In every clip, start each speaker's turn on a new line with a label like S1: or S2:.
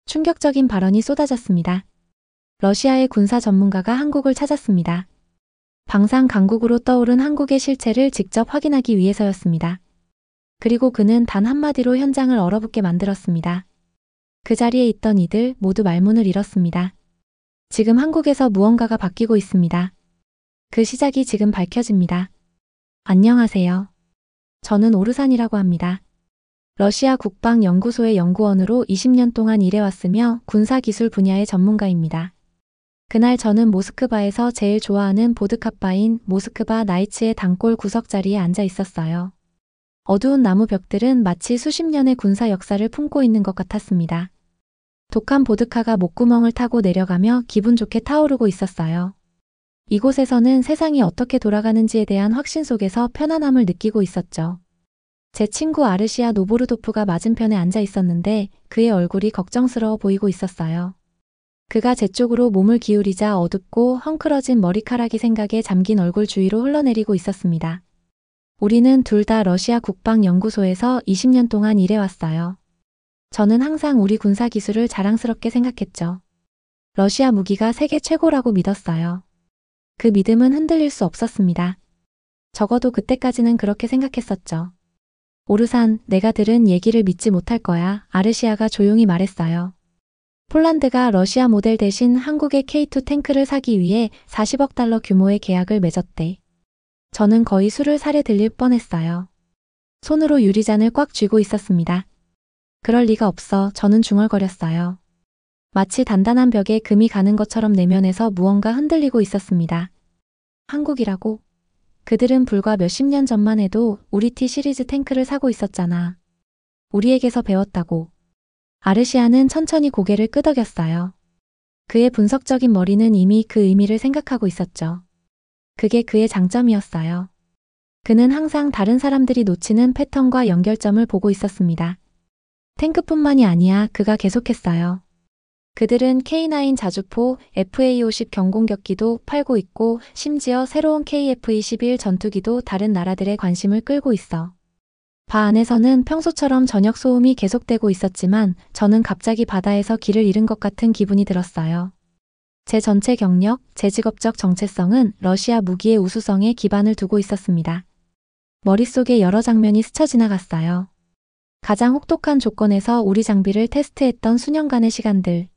S1: 충격적인 발언이 쏟아졌습니다. 러시아의 군사 전문가가 한국을 찾았습니다. 방산 강국으로 떠오른 한국의 실체를 직접 확인하기 위해서였습니다. 그리고 그는 단 한마디로 현장을 얼어붙게 만들었습니다. 그 자리에 있던 이들 모두 말문을 잃었습니다. 지금 한국에서 무언가가 바뀌고 있습니다. 그 시작이 지금 밝혀집니다. 안녕하세요. 저는 오르산이라고 합니다. 러시아 국방연구소의 연구원으로 20년 동안 일해왔으며 군사기술 분야의 전문가입니다. 그날 저는 모스크바에서 제일 좋아하는 보드카바인 모스크바 나이츠의 단골 구석자리에 앉아 있었어요. 어두운 나무 벽들은 마치 수십 년의 군사 역사를 품고 있는 것 같았습니다. 독한 보드카가 목구멍을 타고 내려가며 기분 좋게 타오르고 있었어요. 이곳에서는 세상이 어떻게 돌아가는지에 대한 확신 속에서 편안함을 느끼고 있었죠. 제 친구 아르시아 노보르도프가 맞은편에 앉아 있었는데 그의 얼굴이 걱정스러워 보이고 있었어요. 그가 제 쪽으로 몸을 기울이자 어둡고 헝클어진 머리카락이 생각에 잠긴 얼굴 주위로 흘러내리고 있었습니다. 우리는 둘 다 러시아 국방연구소에서 20년 동안 일해왔어요. 저는 항상 우리 군사기술을 자랑스럽게 생각했죠. 러시아 무기가 세계 최고라고 믿었어요. 그 믿음은 흔들릴 수 없었습니다. 적어도 그때까지는 그렇게 생각했었죠. 오르산, 내가 들은 얘기를 믿지 못할 거야. 아르시아가 조용히 말했어요. 폴란드가 러시아 모델 대신 한국의 K2 탱크를 사기 위해 40억 달러 규모의 계약을 맺었대. 저는 거의 술을 살에 들릴 뻔했어요. 손으로 유리잔을 꽉 쥐고 있었습니다. 그럴 리가 없어. 저는 중얼거렸어요. 마치 단단한 벽에 금이 가는 것처럼 내면에서 무언가 흔들리고 있었습니다. 한국이라고? 그들은 불과 몇십 년 전만 해도 우리 T 시리즈 탱크를 사고 있었잖아. 우리에게서 배웠다고. 아르시아는 천천히 고개를 끄덕였어요. 그의 분석적인 머리는 이미 그 의미를 생각하고 있었죠. 그게 그의 장점이었어요. 그는 항상 다른 사람들이 놓치는 패턴과 연결점을 보고 있었습니다. 탱크뿐만이 아니야. 그가 계속했어요. 그들은 K9 자주포, FA-50 경공격기도 팔고 있고 심지어 새로운 KF-21 전투기도 다른 나라들의 관심을 끌고 있어. 바 안에서는 평소처럼 저녁 소음이 계속되고 있었지만 저는 갑자기 바다에서 길을 잃은 것 같은 기분이 들었어요. 제 전체 경력, 제 직업적 정체성은 러시아 무기의 우수성에 기반을 두고 있었습니다. 머릿속에 여러 장면이 스쳐 지나갔어요. 가장 혹독한 조건에서 우리 장비를 테스트했던 수년간의 시간들.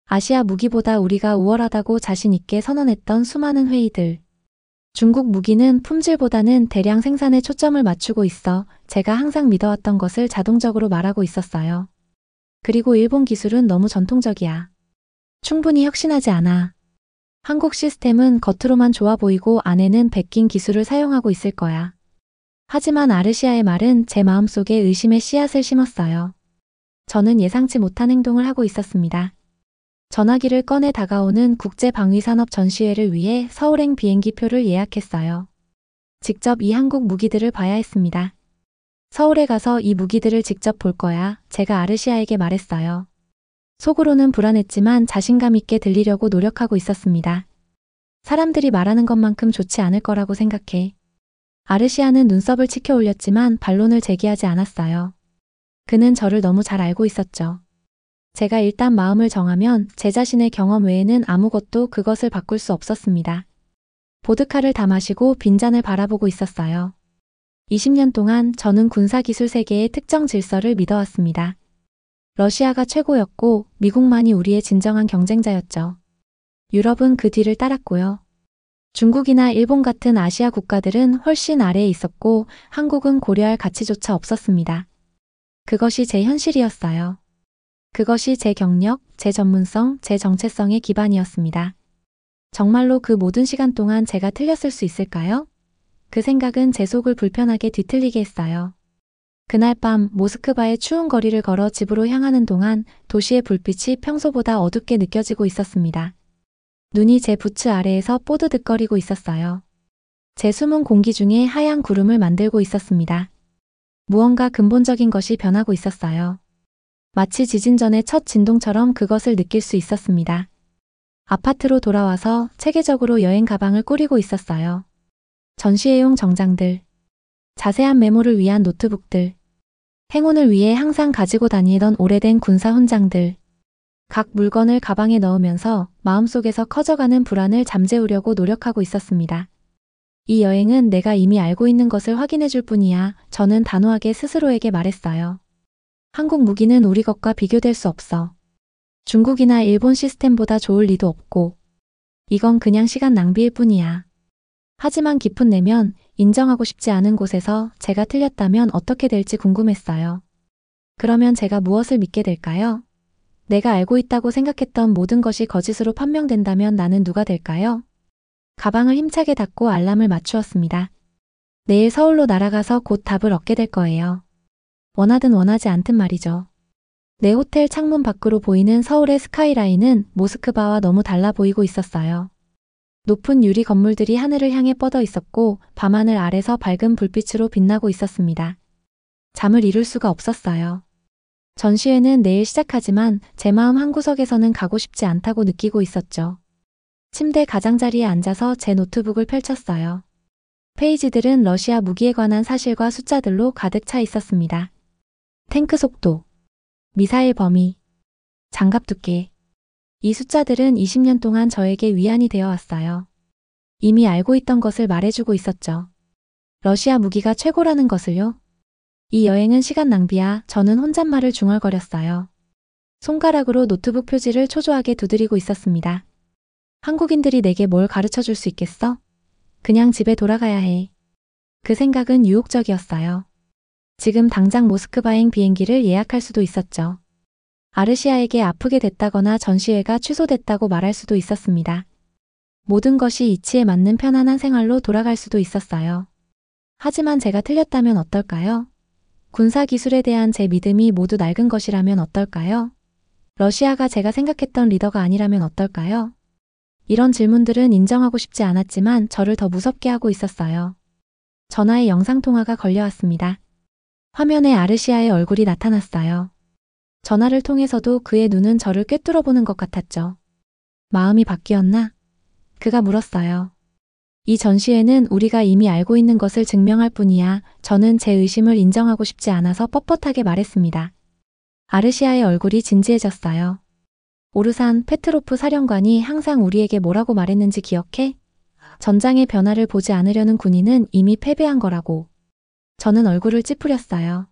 S1: 아시아 무기보다 우리가 우월하다고 자신 있게 선언했던 수많은 회의들. 중국 무기는 품질보다는 대량 생산에 초점을 맞추고 있어 제가 항상 믿어왔던 것을 자동적으로 말하고 있었어요. 그리고 일본 기술은 너무 전통적이야. 충분히 혁신하지 않아. 한국 시스템은 겉으로만 좋아 보이고 안에는 베낀 기술을 사용하고 있을 거야. 하지만 아르시아의 말은 제 마음속에 의심의 씨앗을 심었어요. 저는 예상치 못한 행동을 하고 있었습니다. 전화기를 꺼내 다가오는 국제방위산업 전시회를 위해 서울행 비행기표를 예약했어요. 직접 이 한국 무기들을 봐야 했습니다. 서울에 가서 이 무기들을 직접 볼 거야. 제가 아르시아에게 말했어요. 속으로는 불안했지만 자신감 있게 들리려고 노력하고 있었습니다. 사람들이 말하는 것만큼 좋지 않을 거라고 생각해. 아르시아는 눈썹을 치켜 올렸지만 반론을 제기하지 않았어요. 그는 저를 너무 잘 알고 있었죠. 제가 일단 마음을 정하면 제 자신의 경험 외에는 아무것도 그것을 바꿀 수 없었습니다. 보드카를 다 마시고 빈잔을 바라보고 있었어요. 20년 동안 저는 군사기술 세계의 특정 질서를 믿어왔습니다. 러시아가 최고였고 미국만이 우리의 진정한 경쟁자였죠. 유럽은 그 뒤를 따랐고요. 중국이나 일본 같은 아시아 국가들은 훨씬 아래에 있었고 한국은 고려할 가치조차 없었습니다. 그것이 제 현실이었어요. 그것이 제 경력, 제 전문성, 제 정체성의 기반이었습니다. 정말로 그 모든 시간 동안 제가 틀렸을 수 있을까요? 그 생각은 제 속을 불편하게 뒤틀리게 했어요. 그날 밤 모스크바의 추운 거리를 걸어 집으로 향하는 동안 도시의 불빛이 평소보다 어둡게 느껴지고 있었습니다. 눈이 제 부츠 아래에서 뽀드득거리고 있었어요. 제 숨은 공기 중에 하얀 구름을 만들고 있었습니다. 무언가 근본적인 것이 변하고 있었어요. 마치 지진 전의 첫 진동처럼 그것을 느낄 수 있었습니다. 아파트로 돌아와서 체계적으로 여행 가방을 꾸리고 있었어요. 전시회용 정장들, 자세한 메모를 위한 노트북들, 행운을 위해 항상 가지고 다니던 오래된 군사 훈장들. 각 물건을 가방에 넣으면서 마음속에서 커져가는 불안을 잠재우려고 노력하고 있었습니다. 이 여행은 내가 이미 알고 있는 것을 확인해 줄 뿐이야. 저는 단호하게 스스로에게 말했어요. 한국 무기는 우리 것과 비교될 수 없어. 중국이나 일본 시스템보다 좋을 리도 없고, 이건 그냥 시간 낭비일 뿐이야. 하지만 깊은 내면 인정하고 싶지 않은 곳에서 제가 틀렸다면 어떻게 될지 궁금했어요. 그러면 제가 무엇을 믿게 될까요? 내가 알고 있다고 생각했던 모든 것이 거짓으로 판명된다면 나는 누가 될까요? 가방을 힘차게 닫고 알람을 맞추었습니다. 내일 서울로 날아가서 곧 답을 얻게 될 거예요. 원하든 원하지 않든 말이죠. 내 호텔 창문 밖으로 보이는 서울의 스카이라인은 모스크바와 너무 달라 보이고 있었어요. 높은 유리 건물들이 하늘을 향해 뻗어 있었고 밤하늘 아래서 밝은 불빛으로 빛나고 있었습니다. 잠을 이룰 수가 없었어요. 전시회는 내일 시작하지만 제 마음 한구석에서는 가고 싶지 않다고 느끼고 있었죠. 침대 가장자리에 앉아서 제 노트북을 펼쳤어요. 페이지들은 러시아 무기에 관한 사실과 숫자들로 가득 차 있었습니다. 탱크 속도, 미사일 범위, 장갑 두께. 이 숫자들은 20년 동안 저에게 위안이 되어 왔어요. 이미 알고 있던 것을 말해주고 있었죠. 러시아 무기가 최고라는 것을요. 이 여행은 시간 낭비야. 저는 혼잣말을 중얼거렸어요. 손가락으로 노트북 표지를 초조하게 두드리고 있었습니다. 한국인들이 내게 뭘 가르쳐 줄 수 있겠어? 그냥 집에 돌아가야 해. 그 생각은 유혹적이었어요. 지금 당장 모스크바행 비행기를 예약할 수도 있었죠. 아르시아에게 아프게 됐다거나 전시회가 취소됐다고 말할 수도 있었습니다. 모든 것이 이치에 맞는 편안한 생활로 돌아갈 수도 있었어요. 하지만 제가 틀렸다면 어떨까요? 군사기술에 대한 제 믿음이 모두 낡은 것이라면 어떨까요? 러시아가 제가 생각했던 리더가 아니라면 어떨까요? 이런 질문들은 인정하고 싶지 않았지만 저를 더 무섭게 하고 있었어요. 전화의 영상통화가 걸려왔습니다. 화면에 아르시아의 얼굴이 나타났어요. 전화를 통해서도 그의 눈은 저를 꿰뚫어보는 것 같았죠. 마음이 바뀌었나? 그가 물었어요. 이 전시회는 우리가 이미 알고 있는 것을 증명할 뿐이야. 저는 제 의심을 인정하고 싶지 않아서 뻣뻣하게 말했습니다. 아르시아의 얼굴이 진지해졌어요. 오르산 페트로프 사령관이 항상 우리에게 뭐라고 말했는지 기억해? 전장의 변화를 보지 않으려는 군인은 이미 패배한 거라고. 저는 얼굴을 찌푸렸어요.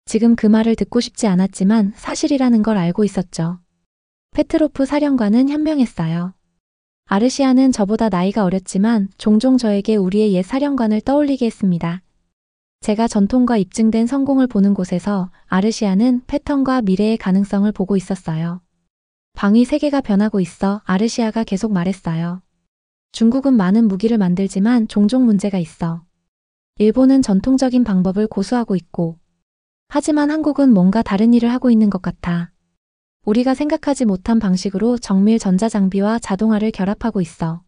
S1: 지금 그 말을 듣고 싶지 않았지만 사실이라는 걸 알고 있었죠. 페트로프 사령관은 현명했어요. 아르시아는 저보다 나이가 어렸지만 종종 저에게 우리의 옛 사령관을 떠올리게 했습니다. 제가 전통과 입증된 성공을 보는 곳에서 아르시아는 패턴과 미래의 가능성을 보고 있었어요. 방위 세계가 변하고 있어. 아르시아가 계속 말했어요. 중국은 많은 무기를 만들지만 종종 문제가 있어. 일본은 전통적인 방법을 고수하고 있고, 하지만 한국은 뭔가 다른 일을 하고 있는 것 같아. 우리가 생각하지 못한 방식으로 정밀 전자장비와 자동화를 결합하고 있어.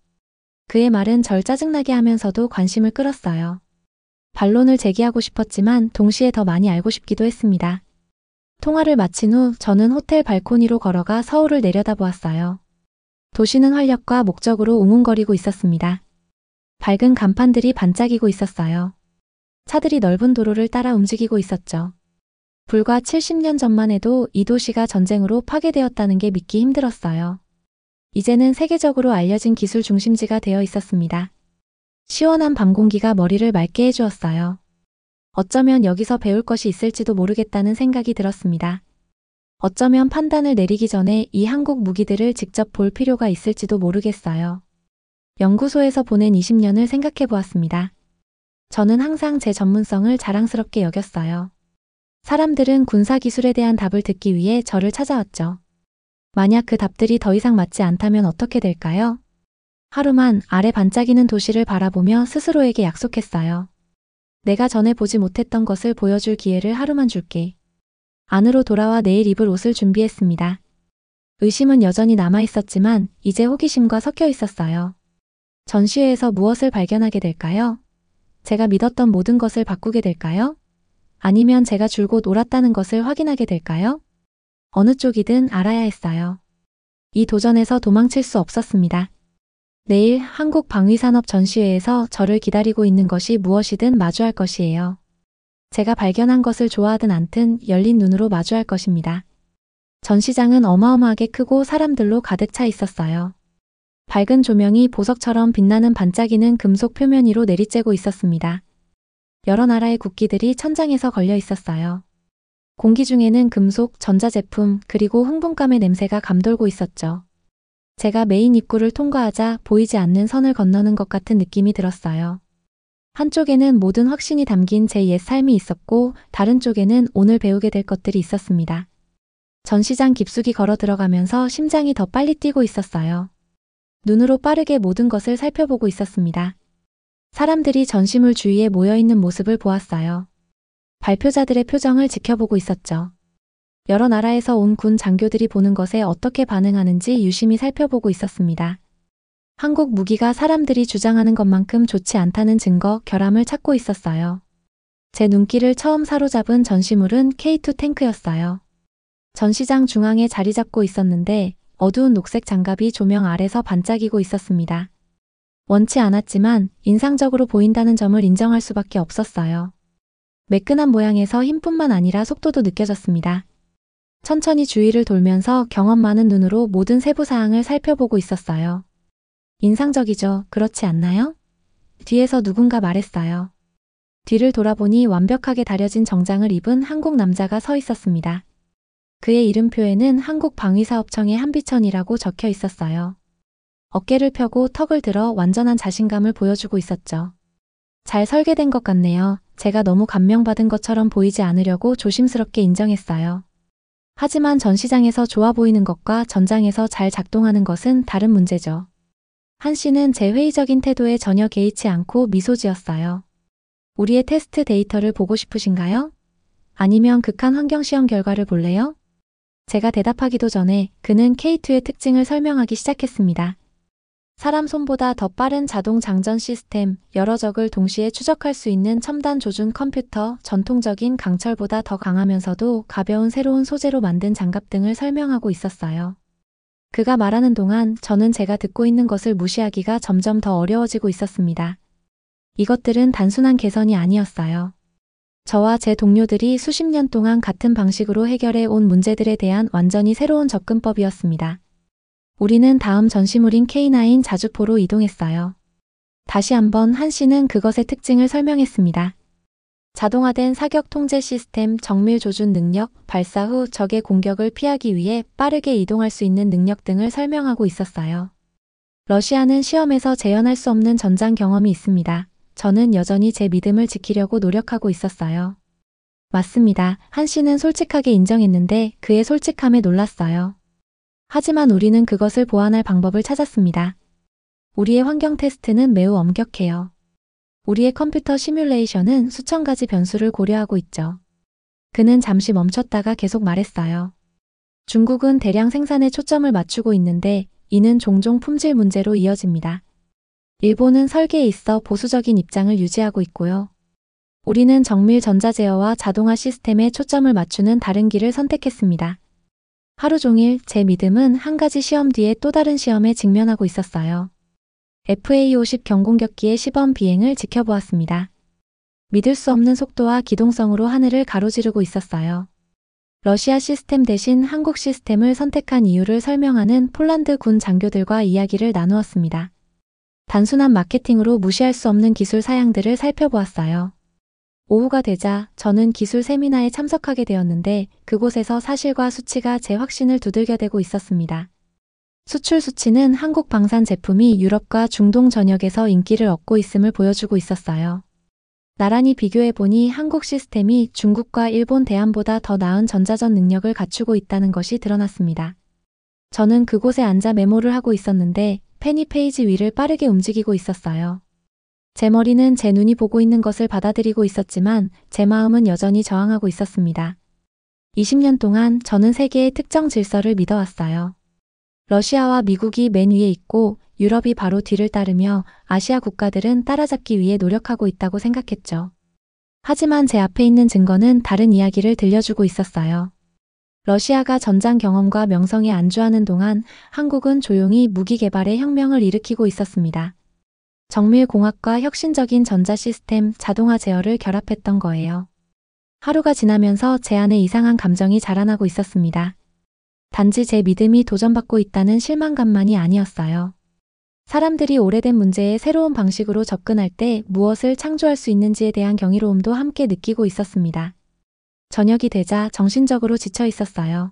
S1: 그의 말은 절 짜증나게 하면서도 관심을 끌었어요. 반론을 제기하고 싶었지만 동시에 더 많이 알고 싶기도 했습니다. 통화를 마친 후 저는 호텔 발코니로 걸어가 서울을 내려다보았어요. 도시는 활력과 목적으로 웅웅거리고 있었습니다. 밝은 간판들이 반짝이고 있었어요. 차들이 넓은 도로를 따라 움직이고 있었죠. 불과 70년 전만 해도 이 도시가 전쟁으로 파괴되었다는 게 믿기 힘들었어요. 이제는 세계적으로 알려진 기술 중심지가 되어 있었습니다. 시원한 밤 공기가 머리를 맑게 해주었어요. 어쩌면 여기서 배울 것이 있을지도 모르겠다는 생각이 들었습니다. 어쩌면 판단을 내리기 전에 이 한국 무기들을 직접 볼 필요가 있을지도 모르겠어요. 연구소에서 보낸 20년을 생각해 보았습니다. 저는 항상 제 전문성을 자랑스럽게 여겼어요. 사람들은 군사기술에 대한 답을 듣기 위해 저를 찾아왔죠. 만약 그 답들이 더 이상 맞지 않다면 어떻게 될까요? 하루만 아래 반짝이는 도시를 바라보며 스스로에게 약속했어요. 내가 전에 보지 못했던 것을 보여줄 기회를 하루만 줄게. 안으로 돌아와 내일 입을 옷을 준비했습니다. 의심은 여전히 남아있었지만 이제 호기심과 섞여 있었어요. 전시회에서 무엇을 발견하게 될까요? 제가 믿었던 모든 것을 바꾸게 될까요? 아니면 제가 줄곧 옳았다는 것을 확인하게 될까요? 어느 쪽이든 알아야 했어요. 이 도전에서 도망칠 수 없었습니다. 내일 한국 방위산업 전시회에서 저를 기다리고 있는 것이 무엇이든 마주할 것이에요. 제가 발견한 것을 좋아하든 않든 열린 눈으로 마주할 것입니다. 전시장은 어마어마하게 크고 사람들로 가득 차 있었어요. 밝은 조명이 보석처럼 빛나는 반짝이는 금속 표면 위로 내리쬐고 있었습니다. 여러 나라의 국기들이 천장에서 걸려 있었어요. 공기 중에는 금속, 전자제품, 그리고 흥분감의 냄새가 감돌고 있었죠. 제가 메인 입구를 통과하자 보이지 않는 선을 건너는 것 같은 느낌이 들었어요. 한쪽에는 모든 확신이 담긴 제 옛 삶이 있었고 다른 쪽에는 오늘 배우게 될 것들이 있었습니다. 전시장 깊숙이 걸어 들어가면서 심장이 더 빨리 뛰고 있었어요. 눈으로 빠르게 모든 것을 살펴보고 있었습니다. 사람들이 전시물 주위에 모여있는 모습을 보았어요. 발표자들의 표정을 지켜보고 있었죠. 여러 나라에서 온 군 장교들이 보는 것에 어떻게 반응하는지 유심히 살펴보고 있었습니다. 한국 무기가 사람들이 주장하는 것만큼 좋지 않다는 증거, 결함을 찾고 있었어요. 제 눈길을 처음 사로잡은 전시물은 K2 탱크였어요. 전시장 중앙에 자리 잡고 있었는데 어두운 녹색 장갑이 조명 아래서 반짝이고 있었습니다. 원치 않았지만 인상적으로 보인다는 점을 인정할 수밖에 없었어요. 매끈한 모양에서 힘뿐만 아니라 속도도 느껴졌습니다. 천천히 주위를 돌면서 경험 많은 눈으로 모든 세부 사항을 살펴보고 있었어요. 인상적이죠, 그렇지 않나요? 뒤에서 누군가 말했어요. 뒤를 돌아보니 완벽하게 다려진 정장을 입은 한국 남자가 서 있었습니다. 그의 이름표에는 한국방위사업청의 한비천이라고 적혀 있었어요. 어깨를 펴고 턱을 들어 완전한 자신감을 보여주고 있었죠. 잘 설계된 것 같네요. 제가 너무 감명받은 것처럼 보이지 않으려고 조심스럽게 인정했어요. 하지만 전시장에서 좋아 보이는 것과 전장에서 잘 작동하는 것은 다른 문제죠. 한 씨는 제 회의적인 태도에 전혀 개의치 않고 미소 지었어요. 우리의 테스트 데이터를 보고 싶으신가요? 아니면 극한 환경시험 결과를 볼래요? 제가 대답하기도 전에 그는 K2의 특징을 설명하기 시작했습니다. 사람 손보다 더 빠른 자동 장전 시스템, 여러 적을 동시에 추적할 수 있는 첨단 조준 컴퓨터, 전통적인 강철보다 더 강하면서도 가벼운 새로운 소재로 만든 장갑 등을 설명하고 있었어요. 그가 말하는 동안 저는 제가 듣고 있는 것을 무시하기가 점점 더 어려워지고 있었습니다. 이것들은 단순한 개선이 아니었어요. 저와 제 동료들이 수십 년 동안 같은 방식으로 해결해 온 문제들에 대한 완전히 새로운 접근법이었습니다. 우리는 다음 전시물인 K9 자주포로 이동했어요. 다시 한번 한 씨는 그것의 특징을 설명했습니다. 자동화된 사격 통제 시스템, 정밀 조준 능력, 발사 후 적의 공격을 피하기 위해 빠르게 이동할 수 있는 능력 등을 설명하고 있었어요. 러시아는 시험에서 재현할 수 없는 전장 경험이 있습니다. 저는 여전히 제 믿음을 지키려고 노력하고 있었어요. 맞습니다. 한 씨는 솔직하게 인정했는데 그의 솔직함에 놀랐어요. 하지만 우리는 그것을 보완할 방법을 찾았습니다. 우리의 환경 테스트는 매우 엄격해요. 우리의 컴퓨터 시뮬레이션은 수천 가지 변수를 고려하고 있죠. 그는 잠시 멈췄다가 계속 말했어요. 중국은 대량 생산에 초점을 맞추고 있는데 이는 종종 품질 문제로 이어집니다. 일본은 설계에 있어 보수적인 입장을 유지하고 있고요. 우리는 정밀 전자 제어와 자동화 시스템에 초점을 맞추는 다른 길을 선택했습니다. 하루 종일 제 믿음은 한 가지 시험 뒤에 또 다른 시험에 직면하고 있었어요. FA-50 경공격기의 시범 비행을 지켜보았습니다. 믿을 수 없는 속도와 기동성으로 하늘을 가로지르고 있었어요. 러시아 시스템 대신 한국 시스템을 선택한 이유를 설명하는 폴란드 군 장교들과 이야기를 나누었습니다. 단순한 마케팅으로 무시할 수 없는 기술 사양들을 살펴보았어요. 오후가 되자 저는 기술 세미나에 참석하게 되었는데 그곳에서 사실과 수치가 제 확신을 두들겨대고 있었습니다. 수출 수치는 한국 방산 제품이 유럽과 중동 전역에서 인기를 얻고 있음을 보여주고 있었어요. 나란히 비교해보니 한국 시스템이 중국과 일본, 대한보다 더 나은 전자전 능력을 갖추고 있다는 것이 드러났습니다. 저는 그곳에 앉아 메모를 하고 있었는데 펜이 페이지 위를 빠르게 움직이고 있었어요. 제 머리는 제 눈이 보고 있는 것을 받아들이고 있었지만 제 마음은 여전히 저항하고 있었습니다. 20년 동안 저는 세계의 특정 질서를 믿어왔어요. 러시아와 미국이 맨 위에 있고 유럽이 바로 뒤를 따르며 아시아 국가들은 따라잡기 위해 노력하고 있다고 생각했죠. 하지만 제 앞에 있는 증거는 다른 이야기를 들려주고 있었어요. 러시아가 전장 경험과 명성에 안주하는 동안 한국은 조용히 무기 개발의 혁명을 일으키고 있었습니다. 정밀공학과 혁신적인 전자 시스템, 자동화 제어를 결합했던 거예요. 하루가 지나면서 제 안에 이상한 감정이 자라나고 있었습니다. 단지 제 믿음이 도전받고 있다는 실망감만이 아니었어요. 사람들이 오래된 문제에 새로운 방식으로 접근할 때 무엇을 창조할 수 있는지에 대한 경이로움도 함께 느끼고 있었습니다. 저녁이 되자 정신적으로 지쳐 있었어요.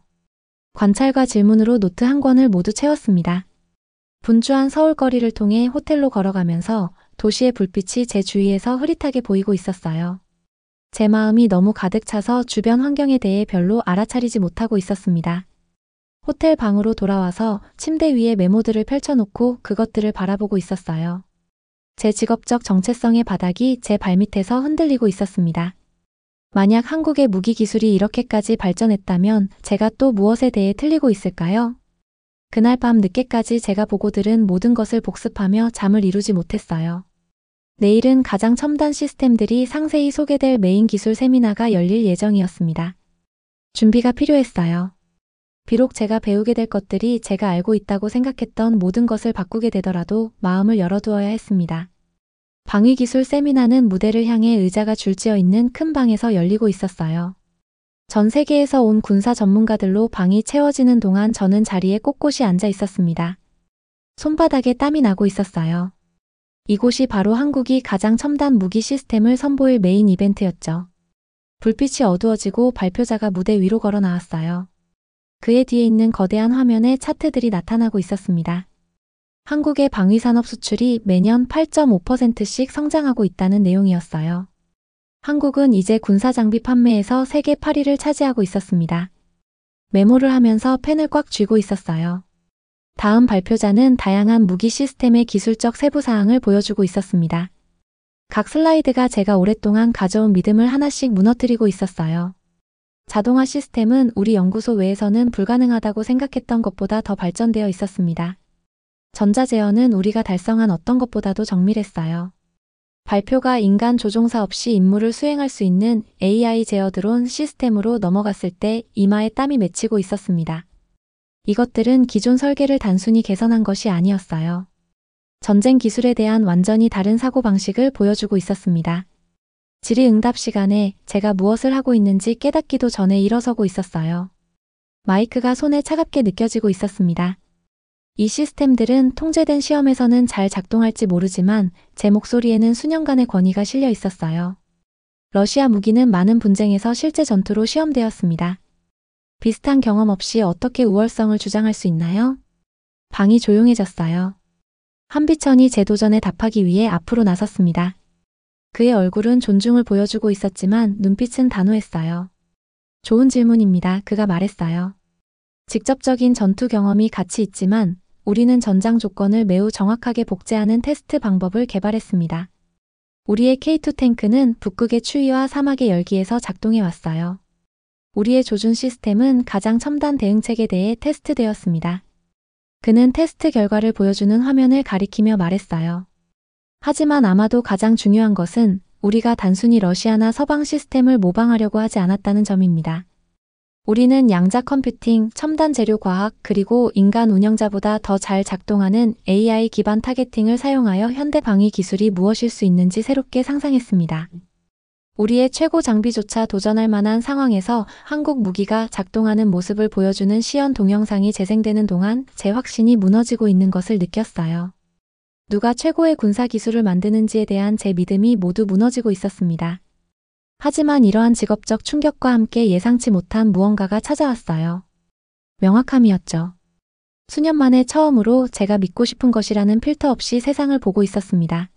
S1: 관찰과 질문으로 노트 한 권을 모두 채웠습니다. 분주한 서울 거리를 통해 호텔로 걸어가면서 도시의 불빛이 제 주위에서 흐릿하게 보이고 있었어요. 제 마음이 너무 가득 차서 주변 환경에 대해 별로 알아차리지 못하고 있었습니다. 호텔 방으로 돌아와서 침대 위에 메모들을 펼쳐놓고 그것들을 바라보고 있었어요. 제 직업적 정체성의 바닥이 제 발밑에서 흔들리고 있었습니다. 만약 한국의 무기 기술이 이렇게까지 발전했다면 제가 또 무엇에 대해 틀리고 있을까요? 그날 밤 늦게까지 제가 보고 들은 모든 것을 복습하며 잠을 이루지 못했어요. 내일은 가장 첨단 시스템들이 상세히 소개될 메인 기술 세미나가 열릴 예정이었습니다. 준비가 필요했어요. 비록 제가 배우게 될 것들이 제가 알고 있다고 생각했던 모든 것을 바꾸게 되더라도 마음을 열어두어야 했습니다. 방위기술 세미나는 무대를 향해 의자가 줄지어 있는 큰 방에서 열리고 있었어요. 전 세계에서 온 군사 전문가들로 방이 채워지는 동안 저는 자리에 꼿꼿이 앉아 있었습니다. 손바닥에 땀이 나고 있었어요. 이곳이 바로 한국이 가장 첨단 무기 시스템을 선보일 메인 이벤트였죠. 불빛이 어두워지고 발표자가 무대 위로 걸어 나왔어요. 그의 뒤에 있는 거대한 화면에 차트들이 나타나고 있었습니다. 한국의 방위산업 수출이 매년 8.5%씩 성장하고 있다는 내용이었어요. 한국은 이제 군사장비 판매에서 세계 8위를 차지하고 있었습니다. 메모를 하면서 펜을 꽉 쥐고 있었어요. 다음 발표자는 다양한 무기 시스템의 기술적 세부사항을 보여주고 있었습니다. 각 슬라이드가 제가 오랫동안 가져온 믿음을 하나씩 무너뜨리고 있었어요. 자동화 시스템은 우리 연구소 외에서는 불가능하다고 생각했던 것보다 더 발전되어 있었습니다. 전자제어는 우리가 달성한 어떤 것보다도 정밀했어요. 발표가 인간 조종사 없이 임무를 수행할 수 있는 AI 제어 드론 시스템으로 넘어갔을 때 이마에 땀이 맺히고 있었습니다. 이것들은 기존 설계를 단순히 개선한 것이 아니었어요. 전쟁 기술에 대한 완전히 다른 사고방식을 보여주고 있었습니다. 질의응답 시간에 제가 무엇을 하고 있는지 깨닫기도 전에 일어서고 있었어요. 마이크가 손에 차갑게 느껴지고 있었습니다. 이 시스템들은 통제된 시험에서는 잘 작동할지 모르지만 제 목소리에는 수년간의 권위가 실려 있었어요. 러시아 무기는 많은 분쟁에서 실제 전투로 시험되었습니다. 비슷한 경험 없이 어떻게 우월성을 주장할 수 있나요? 방이 조용해졌어요. 한비천이 제 도전에 답하기 위해 앞으로 나섰습니다. 그의 얼굴은 존중을 보여주고 있었지만 눈빛은 단호했어요. 좋은 질문입니다. 그가 말했어요. 직접적인 전투 경험이 같이 있지만 우리는 전장 조건을 매우 정확하게 복제하는 테스트 방법을 개발했습니다. 우리의 K2 탱크는 북극의 추위와 사막의 열기에서 작동해 왔어요. 우리의 조준 시스템은 가장 첨단 대응책에 대해 테스트되었습니다. 그는 테스트 결과를 보여주는 화면을 가리키며 말했어요. 하지만 아마도 가장 중요한 것은 우리가 단순히 러시아나 서방 시스템을 모방하려고 하지 않았다는 점입니다. 우리는 양자 컴퓨팅, 첨단 재료 과학, 그리고 인간 운영자보다 더 잘 작동하는 AI 기반 타겟팅을 사용하여 현대 방위 기술이 무엇일 수 있는지 새롭게 상상했습니다. 우리의 최고 장비조차 도전할 만한 상황에서 한국 무기가 작동하는 모습을 보여주는 시연 동영상이 재생되는 동안 제 확신이 무너지고 있는 것을 느꼈어요. 누가 최고의 군사 기술을 만드는지에 대한 제 믿음이 모두 무너지고 있었습니다. 하지만 이러한 직업적 충격과 함께 예상치 못한 무언가가 찾아왔어요. 명확함이었죠. 수년 만에 처음으로 제가 믿고 싶은 것이라는 필터 없이 세상을 보고 있었습니다.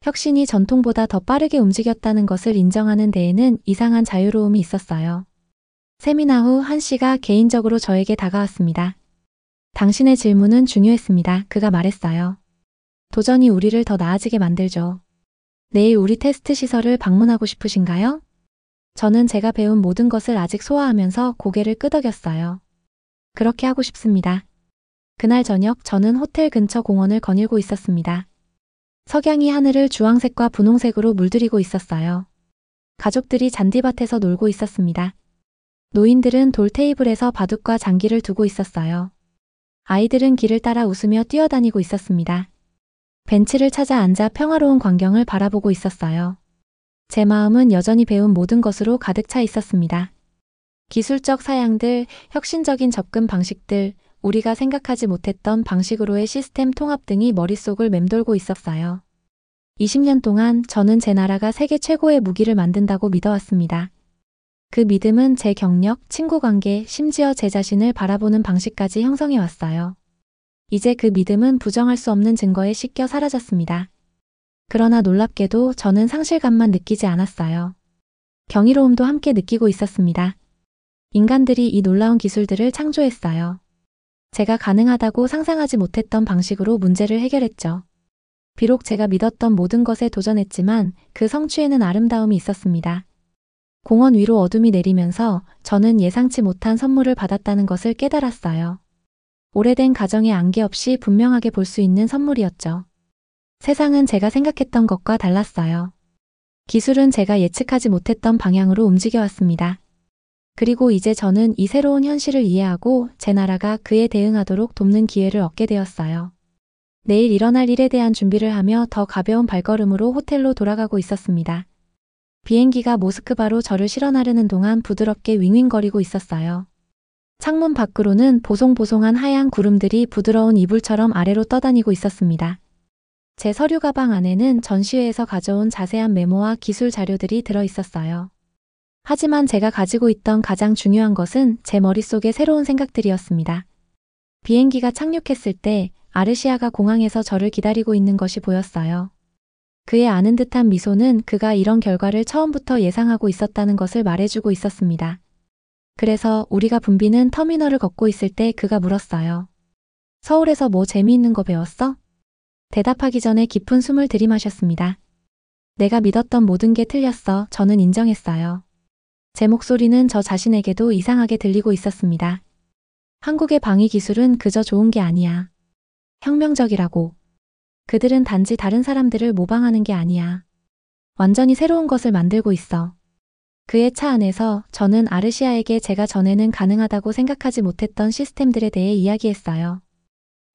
S1: 혁신이 전통보다 더 빠르게 움직였다는 것을 인정하는 데에는 이상한 자유로움이 있었어요. 세미나 후 한 씨가 개인적으로 저에게 다가왔습니다. 당신의 질문은 중요했습니다. 그가 말했어요. 도전이 우리를 더 나아지게 만들죠. 내일 우리 테스트 시설을 방문하고 싶으신가요? 저는 제가 배운 모든 것을 아직 소화하면서 고개를 끄덕였어요. 그렇게 하고 싶습니다. 그날 저녁 저는 호텔 근처 공원을 거닐고 있었습니다. 석양이 하늘을 주황색과 분홍색으로 물들이고 있었어요. 가족들이 잔디밭에서 놀고 있었습니다. 노인들은 돌 테이블에서 바둑과 장기를 두고 있었어요. 아이들은 길을 따라 웃으며 뛰어다니고 있었습니다. 벤치를 찾아 앉아 평화로운 광경을 바라보고 있었어요. 제 마음은 여전히 배운 모든 것으로 가득 차 있었습니다. 기술적 사양들, 혁신적인 접근 방식들, 우리가 생각하지 못했던 방식으로의 시스템 통합 등이 머릿속을 맴돌고 있었어요. 20년 동안 저는 제 나라가 세계 최고의 무기를 만든다고 믿어왔습니다. 그 믿음은 제 경력, 친구 관계, 심지어 제 자신을 바라보는 방식까지 형성해 왔어요. 이제 그 믿음은 부정할 수 없는 증거에 씻겨 사라졌습니다. 그러나 놀랍게도 저는 상실감만 느끼지 않았어요. 경이로움도 함께 느끼고 있었습니다. 인간들이 이 놀라운 기술들을 창조했어요. 제가 가능하다고 상상하지 못했던 방식으로 문제를 해결했죠. 비록 제가 믿었던 모든 것에 도전했지만 그 성취에는 아름다움이 있었습니다. 공원 위로 어둠이 내리면서 저는 예상치 못한 선물을 받았다는 것을 깨달았어요. 오래된 가정의 안개 없이 분명하게 볼 수 있는 선물이었죠. 세상은 제가 생각했던 것과 달랐어요. 기술은 제가 예측하지 못했던 방향으로 움직여왔습니다. 그리고 이제 저는 이 새로운 현실을 이해하고 제 나라가 그에 대응하도록 돕는 기회를 얻게 되었어요. 내일 일어날 일에 대한 준비를 하며 더 가벼운 발걸음으로 호텔로 돌아가고 있었습니다. 비행기가 모스크바로 저를 실어 나르는 동안 부드럽게 윙윙거리고 있었어요. 창문 밖으로는 보송보송한 하얀 구름들이 부드러운 이불처럼 아래로 떠다니고 있었습니다. 제 서류 가방 안에는 전시회에서 가져온 자세한 메모와 기술 자료들이 들어 있었어요. 하지만 제가 가지고 있던 가장 중요한 것은 제 머릿속의 새로운 생각들이었습니다. 비행기가 착륙했을 때 아르시아가 공항에서 저를 기다리고 있는 것이 보였어요. 그의 아는 듯한 미소는 그가 이런 결과를 처음부터 예상하고 있었다는 것을 말해주고 있었습니다. 그래서 우리가 붐비는 터미널을 걷고 있을 때 그가 물었어요. 서울에서 뭐 재미있는 거 배웠어? 대답하기 전에 깊은 숨을 들이마셨습니다. 내가 믿었던 모든 게 틀렸어. 저는 인정했어요. 제 목소리는 저 자신에게도 이상하게 들리고 있었습니다. 한국의 방위 기술은 그저 좋은 게 아니야. 혁명적이라고. 그들은 단지 다른 사람들을 모방하는 게 아니야. 완전히 새로운 것을 만들고 있어. 그의 차 안에서 저는 아르시아에게 제가 전에는 가능하다고 생각하지 못했던 시스템들에 대해 이야기했어요.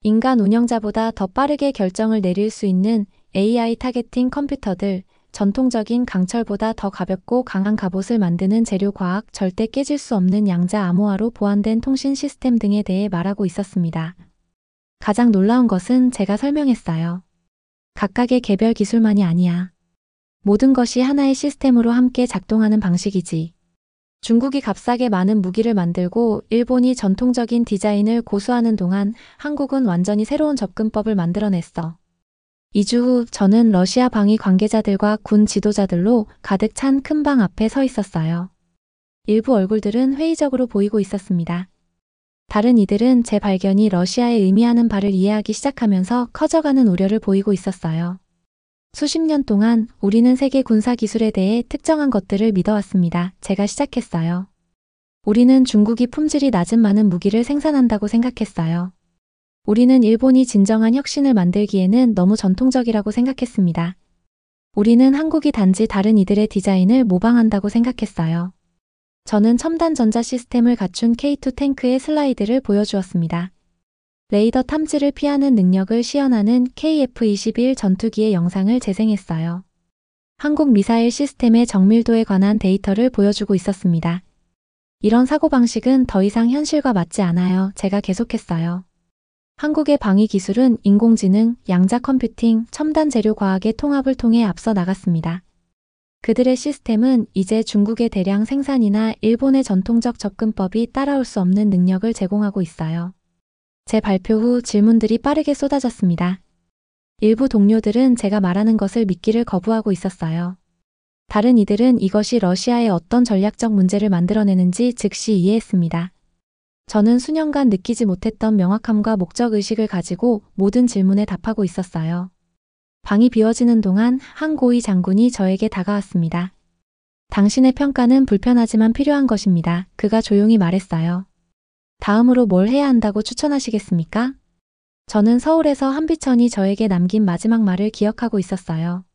S1: 인간 운영자보다 더 빠르게 결정을 내릴 수 있는 AI 타겟팅 컴퓨터들, 전통적인 강철보다 더 가볍고 강한 갑옷을 만드는 재료과학, 절대 깨질 수 없는 양자 암호화로 보완된 통신 시스템 등에 대해 말하고 있었습니다. 가장 놀라운 것은 제가 설명했어요. 각각의 개별 기술만이 아니야. 모든 것이 하나의 시스템으로 함께 작동하는 방식이지. 중국이 값싸게 많은 무기를 만들고 일본이 전통적인 디자인을 고수하는 동안 한국은 완전히 새로운 접근법을 만들어냈어. 2주 후 저는 러시아 방위 관계자들과 군 지도자들로 가득 찬 큰 방 앞에 서 있었어요. 일부 얼굴들은 회의적으로 보이고 있었습니다. 다른 이들은 제 발견이 러시아에 의미하는 바를 이해하기 시작하면서 커져가는 우려를 보이고 있었어요. 수십 년 동안 우리는 세계 군사 기술에 대해 특정한 것들을 믿어왔습니다. 제가 시작했어요. 우리는 중국이 품질이 낮은 많은 무기를 생산한다고 생각했어요. 우리는 일본이 진정한 혁신을 만들기에는 너무 전통적이라고 생각했습니다. 우리는 한국이 단지 다른 이들의 디자인을 모방한다고 생각했어요. 저는 첨단 전자 시스템을 갖춘 K2 탱크의 슬라이드를 보여주었습니다. 레이더 탐지를 피하는 능력을 시연하는 KF-21 전투기의 영상을 재생했어요. 한국 미사일 시스템의 정밀도에 관한 데이터를 보여주고 있었습니다. 이런 사고방식은 더 이상 현실과 맞지 않아요. 제가 계속했어요. 한국의 방위 기술은 인공지능, 양자 컴퓨팅, 첨단 재료 과학의 통합을 통해 앞서 나갔습니다. 그들의 시스템은 이제 중국의 대량 생산이나 일본의 전통적 접근법이 따라올 수 없는 능력을 제공하고 있어요. 제 발표 후 질문들이 빠르게 쏟아졌습니다. 일부 동료들은 제가 말하는 것을 믿기를 거부하고 있었어요. 다른 이들은 이것이 러시아의 어떤 전략적 문제를 만들어내는지 즉시 이해했습니다. 저는 수년간 느끼지 못했던 명확함과 목적의식을 가지고 모든 질문에 답하고 있었어요. 방이 비워지는 동안 한 고위 장군이 저에게 다가왔습니다. 당신의 평가는 불편하지만 필요한 것입니다. 그가 조용히 말했어요. 다음으로 뭘 해야 한다고 추천하시겠습니까? 저는 서울에서 한비천이 저에게 남긴 마지막 말을 기억하고 있었어요.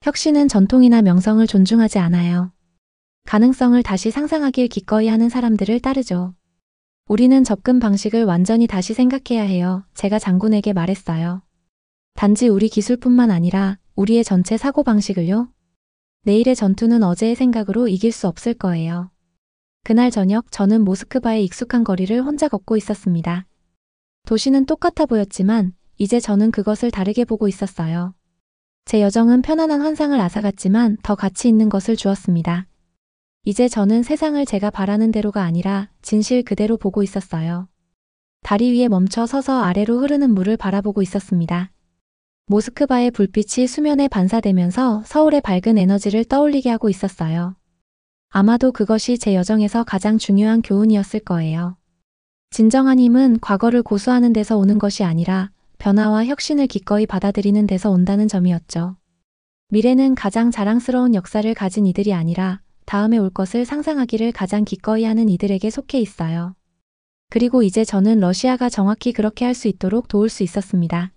S1: 혁신은 전통이나 명성을 존중하지 않아요. 가능성을 다시 상상하길 기꺼이 하는 사람들을 따르죠. 우리는 접근 방식을 완전히 다시 생각해야 해요. 제가 장군에게 말했어요. 단지 우리 기술뿐만 아니라 우리의 전체 사고방식을요. 내일의 전투는 어제의 생각으로 이길 수 없을 거예요. 그날 저녁 저는 모스크바의 익숙한 거리를 혼자 걷고 있었습니다. 도시는 똑같아 보였지만 이제 저는 그것을 다르게 보고 있었어요. 제 여정은 편안한 환상을 앗아갔지만 더 가치 있는 것을 주었습니다. 이제 저는 세상을 제가 바라는 대로가 아니라 진실 그대로 보고 있었어요. 다리 위에 멈춰 서서 아래로 흐르는 물을 바라보고 있었습니다. 모스크바의 불빛이 수면에 반사되면서 서울의 밝은 에너지를 떠올리게 하고 있었어요. 아마도 그것이 제 여정에서 가장 중요한 교훈이었을 거예요. 진정한 힘은 과거를 고수하는 데서 오는 것이 아니라 변화와 혁신을 기꺼이 받아들이는 데서 온다는 점이었죠. 미래는 가장 자랑스러운 역사를 가진 이들이 아니라 다음에 올 것을 상상하기를 가장 기꺼이 하는 이들에게 속해 있어요. 그리고 이제 저는 러시아가 정확히 그렇게 할 수 있도록 도울 수 있었습니다.